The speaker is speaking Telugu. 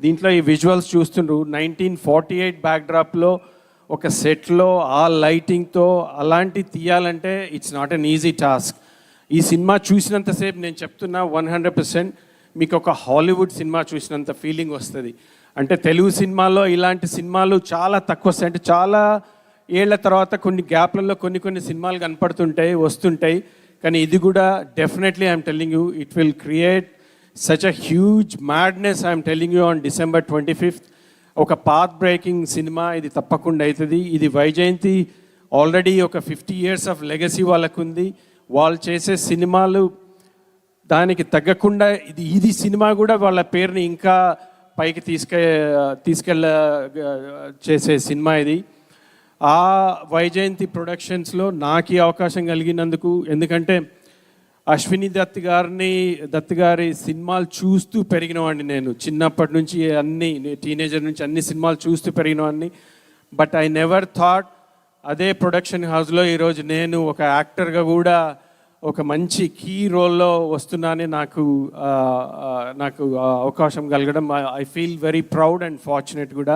దీంట్లో ఈ విజువల్స్ చూస్తుండ్రు 1948 బ్యాక్డ్రాప్లో ఒక సెట్లో ఆ లైటింగ్తో అలాంటి తీయాలంటే it's not an easy task. ఈ సినిమా చూసినంతసేపు నేను చెప్తున్నా 100% మీకు ఒక హాలీవుడ్ సినిమా చూసినంత ఫీలింగ్ వస్తుంది. అంటే తెలుగు సినిమాల్లో ఇలాంటి సినిమాలు చాలా తక్కువ వస్తాయి. అంటే చాలా ఏళ్ల తర్వాత కొన్ని గ్యాప్లలో కొన్ని సినిమాలు కనపడుతుంటాయి, వస్తుంటాయి. కానీ ఇది కూడా definitely I'm telling you it will create such a huge madness. I'm telling you on December 25th ఒక పాత్ బ్రేకింగ్ సినిమా ఇది తప్పకుండా అవుతుంది. ఇది వైజయంతి ఆల్రెడీ ఒక 50 years ఆఫ్ లెగసీ వాళ్ళకు ఉంది. వాళ్ళు చేసే సినిమాలు దానికి తగ్గకుండా ఇది సినిమా కూడా వాళ్ళ పేరుని ఇంకా పైకి తీసుకెళ్ళ చేసే సినిమా ఇది. ఆ వైజయంతి ప్రొడక్షన్స్లో నాకు ఈ అవకాశం కలిగినందుకు, ఎందుకంటే అశ్విని దత్ గారి సినిమాలు చూస్తూ పెరిగినవాడిని నేను. చిన్నప్పటి నుంచి టీనేజర్ నుంచి అన్ని సినిమాలు చూస్తూ పెరిగినవాడిని. బట్ ఐ నెవర్ థాట్ అదే ప్రొడక్షన్ హౌస్లో ఈరోజు నేను ఒక యాక్టర్గా కూడా ఒక మంచి కీ రోల్లో వస్తున్నానే నాకు అవకాశం కలగడం I feel very proud and fortunate కూడా.